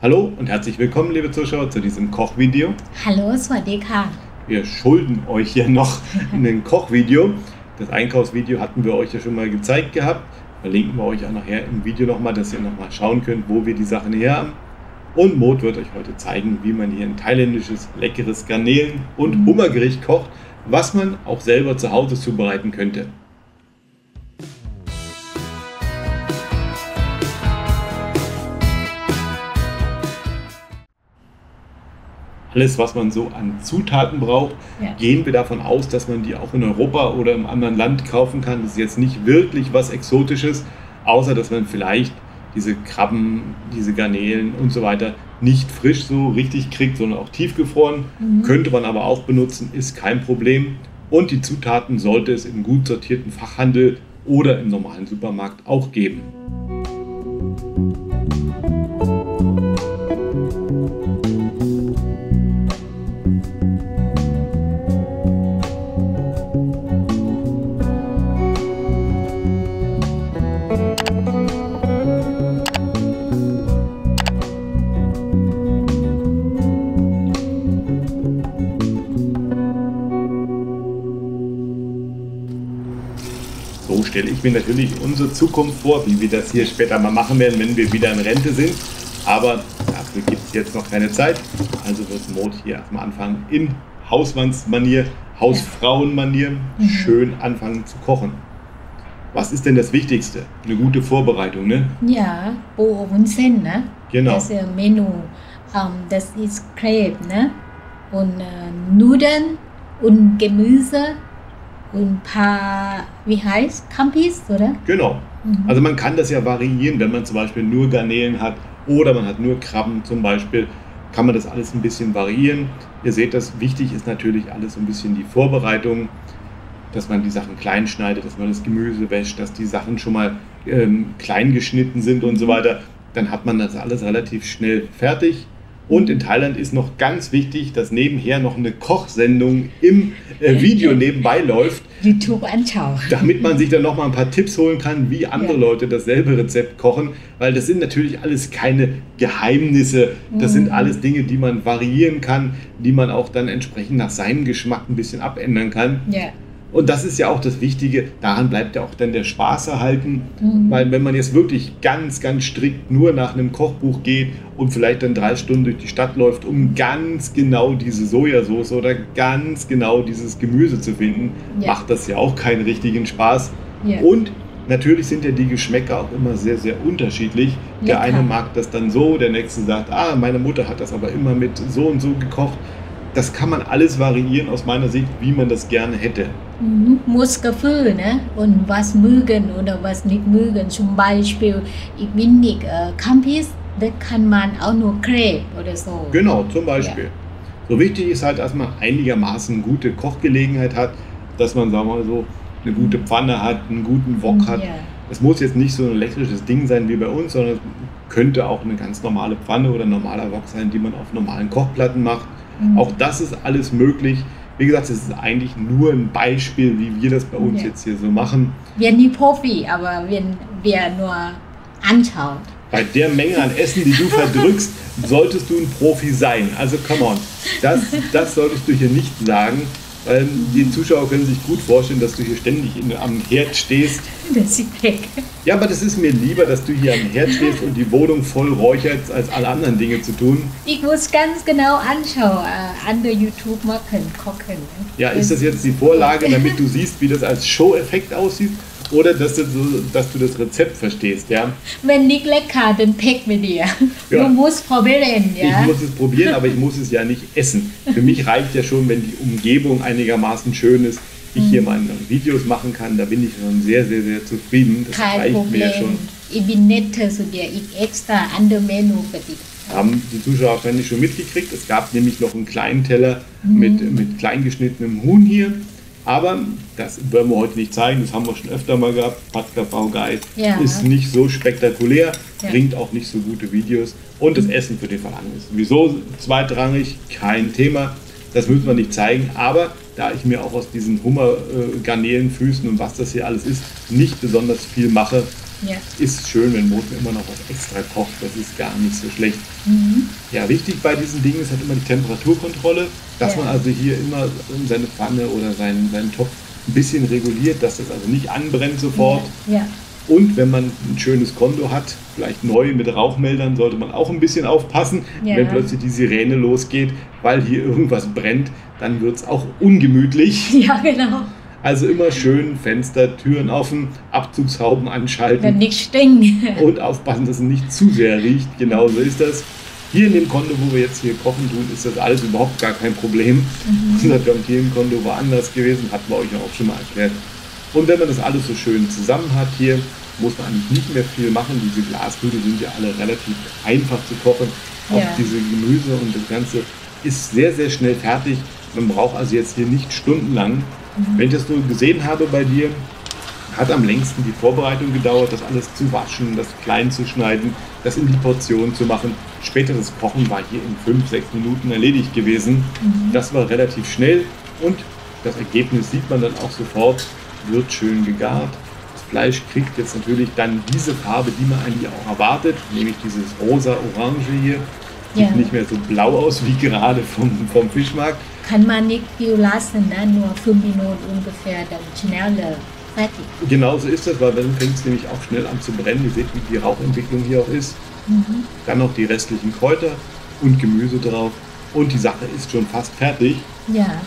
Hallo und herzlich willkommen, liebe Zuschauer, zu diesem Kochvideo. Hallo, สวัสดีค่ะ Wir schulden euch ja noch ein Kochvideo. Das Einkaufsvideo hatten wir euch ja schon mal gezeigt gehabt. Verlinken wir euch auch nachher im Video nochmal, dass ihr nochmal schauen könnt, wo wir die Sachen her haben. Und Maud wird euch heute zeigen, wie man hier ein thailändisches, leckeres Garnelen- und Hummergericht kocht, was man auch selber zu Hause zubereiten könnte. Alles, was man so an Zutaten braucht, gehen wir davon aus, dass man die auch in Europa oder im anderen Land kaufen kann. Das ist jetzt nicht wirklich was Exotisches, außer dass man vielleicht diese Krabben, diese Garnelen und so weiter nicht frisch so richtig kriegt, sondern auch tiefgefroren. Könnte man aber auch benutzen, ist kein Problem. Und die Zutaten sollte es im gut sortierten Fachhandel oder im normalen Supermarkt auch geben. So stelle ich mir natürlich unsere Zukunft vor, wie wir das hier später mal machen werden, wenn wir wieder in Rente sind. Aber dafür gibt es jetzt noch keine Zeit. Also wird Maud hier erstmal anfangen, in Hausmannsmanier, Hausfrauenmanier, schön anfangen zu kochen. Was ist denn das Wichtigste? Eine gute Vorbereitung, ne? Ja, Boวุ้นเส้น ne? Genau. Das ist ein Menü. Das ist Crepe, ne? Und Nudeln und Gemüse und paar, wie heißt, Kampis, oder? Genau. Also man kann das ja variieren, wenn man zum Beispiel nur Garnelen hat oder man hat nur Krabben zum Beispiel, kann man das alles ein bisschen variieren. Ihr seht, das wichtig ist natürlich alles so ein bisschen die Vorbereitung, dass man die Sachen klein schneidet, dass man das Gemüse wäscht, dass die Sachen schon mal klein geschnitten sind und so weiter. Dann hat man das alles relativ schnell fertig. Und in Thailand ist noch ganz wichtig, dass nebenher noch eine Kochsendung im Video nebenbei läuft, YouTube anschauen. Damit man sich dann noch mal ein paar Tipps holen kann, wie andere Leute dasselbe Rezept kochen. Weil das sind natürlich alles keine Geheimnisse. Das sind alles Dinge, die man variieren kann, die man auch dann entsprechend nach seinem Geschmack ein bisschen abändern kann. Ja. Und das ist ja auch das Wichtige, daran bleibt ja auch dann der Spaß erhalten, weil wenn man jetzt wirklich ganz, ganz strikt nur nach einem Kochbuch geht und vielleicht dann 3 Stunden durch die Stadt läuft, um ganz genau diese Sojasauce oder ganz genau dieses Gemüse zu finden, macht das ja auch keinen richtigen Spaß. Und natürlich sind ja die Geschmäcker auch immer sehr, sehr unterschiedlich. Der eine mag das dann so, der nächste sagt, meine Mutter hat das aber immer mit so und so gekocht. Das kann man alles variieren aus meiner Sicht, wie man das gerne hätte. Muss Gefühl, ne? Und was mögen oder was nicht mögen. Zum Beispiel, ich bin nicht Kampis, da kann man auch nur Crepe oder so. Genau, zum Beispiel. So wichtig ist halt, dass man einigermaßen gute Kochgelegenheit hat, dass man, sagen wir mal so, eine gute Pfanne hat, einen guten Wok hat. Es muss jetzt nicht so ein elektrisches Ding sein wie bei uns, sondern es könnte auch eine ganz normale Pfanne oder ein normaler Wok sein, die man auf normalen Kochplatten macht. Auch das ist alles möglich. Wie gesagt, es ist eigentlich nur ein Beispiel, wie wir das bei uns jetzt hier so machen. Wir sind nicht Profi, aber wir nur anschauen. Bei der Menge an Essen, die du verdrückst, solltest du ein Profi sein. Also come on, das solltest du hier nicht sagen. Die Zuschauer können sich gut vorstellen, dass du hier ständig am Herd stehst. Das ist weg. Ja, aber das ist mir lieber, dass du hier am Herd stehst und die Wohnung voll räucherst, als alle anderen Dinge zu tun. Ich muss ganz genau anschauen, an der YouTube machen, kochen. Ja, ist das jetzt die Vorlage, damit du siehst, wie das als Show-Effekt aussieht? Oder dass du das Rezept verstehst, ja? Wenn nicht lecker, dann pick mit dir. Du musst probieren, ja? Ich muss es probieren, aber ich muss es ja nicht essen. Für mich reicht ja schon, wenn die Umgebung einigermaßen schön ist, ich hier meine Videos machen kann, da bin ich schon sehr, sehr, sehr zufrieden. Das reicht mir schon. Ich bin netter zu dir, ich extra andere Menü für dich. Haben die Zuschauer wahrscheinlich schon mitgekriegt. Es gab nämlich noch einen kleinen Teller mit klein geschnittenem Huhn hier. Aber das werden wir heute nicht zeigen, das haben wir schon öfter mal gehabt. Pad Kra Pao Gai ist nicht so spektakulär, bringt auch nicht so gute Videos. Und das Essen für den Verlangen ist sowieso zweitrangig, kein Thema. Das müssen wir nicht zeigen, aber da ich mir auch aus diesen Hummergarnelenfüßen und was das hier alles ist, nicht besonders viel mache, Ja. Ist schön, wenn Moten immer noch was extra kocht, das ist gar nicht so schlecht. Ja, wichtig bei diesen Dingen ist halt immer die Temperaturkontrolle, dass man also hier immer seine Pfanne oder seinen Topf ein bisschen reguliert, dass das also nicht anbrennt sofort. Ja. Und wenn man ein schönes Kondo hat, vielleicht neu mit Rauchmeldern, sollte man auch ein bisschen aufpassen, wenn plötzlich die Sirene losgeht, weil hier irgendwas brennt, dann wird es auch ungemütlich. Ja, genau. Also immer schön Fenster, Türen offen, Abzugshauben anschalten. Wenn nicht stinkt. Und aufpassen, dass es nicht zu sehr riecht. Genau so ist das. Hier in dem Kondo, wo wir jetzt hier kochen tun, ist das alles überhaupt gar kein Problem. Unser Jomtien-Kondo war anders gewesen, hatten wir euch ja auch schon mal erklärt. Und wenn man das alles so schön zusammen hat hier, muss man eigentlich nicht mehr viel machen. Diese Glasnudeln sind ja alle relativ einfach zu kochen. Auch diese Gemüse und das Ganze ist sehr, sehr schnell fertig. Man braucht also jetzt hier nicht stundenlang. Wenn ich das so gesehen habe bei dir, hat am längsten die Vorbereitung gedauert, das alles zu waschen, das klein zu schneiden, das in die Portion zu machen. Später das Kochen war hier in 5-6 Minuten erledigt gewesen. Das war relativ schnell und das Ergebnis sieht man dann auch sofort, wird schön gegart. Das Fleisch kriegt jetzt natürlich dann diese Farbe, die man eigentlich auch erwartet, nämlich dieses rosa-orange hier. Sieht nicht mehr so blau aus wie gerade vom Fischmarkt. Kann man nicht viel lassen, ne? Nur 5 Minuten ungefähr, dann schneller fertig. Genau so ist das, weil dann fängt es nämlich auch schnell an zu brennen. Ihr seht, wie die Rauchentwicklung hier auch ist. Dann noch die restlichen Kräuter und Gemüse drauf. Und die Sache ist schon fast fertig. Ja.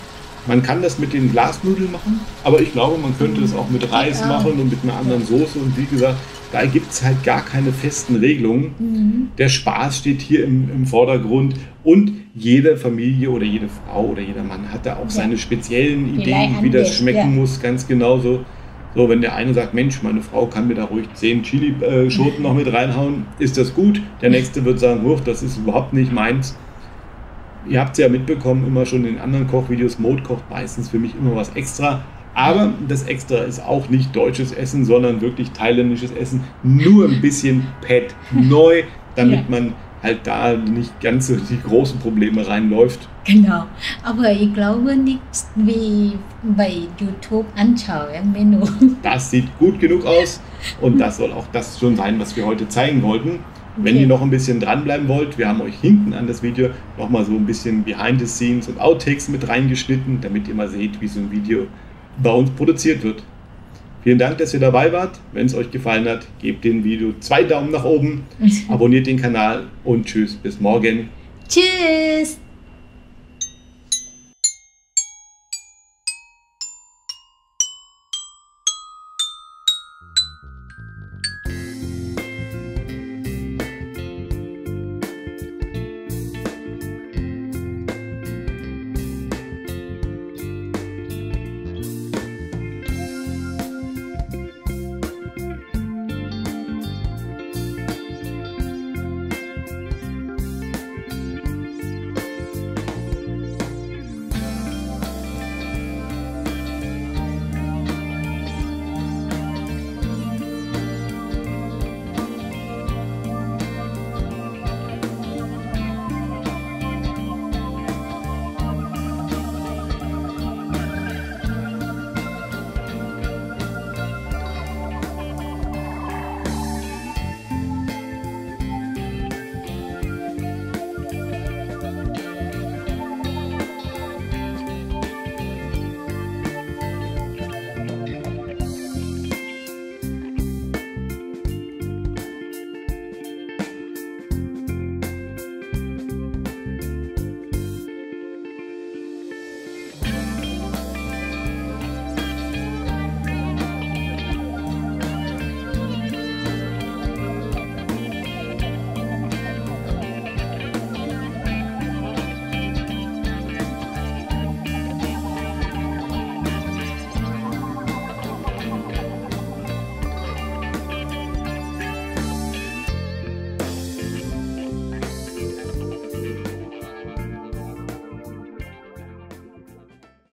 Man kann das mit den Glasnudeln machen, aber ich glaube, man könnte es auch mit Reis machen und mit einer anderen Soße. Und wie gesagt, da gibt es halt gar keine festen Regelungen. Der Spaß steht hier im Vordergrund und jede Familie oder jede Frau oder jeder Mann hat da auch seine speziellen Ideen, wie das schmecken muss, ganz genauso. So, wenn der eine sagt, Mensch, meine Frau kann mir da ruhig 10 Chili-Schoten noch mit reinhauen, ist das gut. Der nächste wird sagen, das ist überhaupt nicht meins. Ihr habt es ja mitbekommen, immer schon in den anderen Kochvideos, Mode kocht meistens für mich immer was extra. Aber das Extra ist auch nicht deutsches Essen, sondern wirklich thailändisches Essen. Nur ein bisschen Pet neu, damit man halt da nicht ganz so die großen Probleme reinläuft. Genau, aber ich glaube nicht wie bei YouTube anschauen, Menü. Das sieht gut genug aus und das soll auch das schon sein, was wir heute zeigen wollten. Wenn ihr noch ein bisschen dranbleiben wollt, wir haben euch hinten an das Video nochmal so ein bisschen Behind the Scenes und Outtakes mit reingeschnitten, damit ihr mal seht, wie so ein Video bei uns produziert wird. Vielen Dank, dass ihr dabei wart. Wenn es euch gefallen hat, gebt dem Video 2 Daumen nach oben, abonniert den Kanal und tschüss, bis morgen. Tschüss!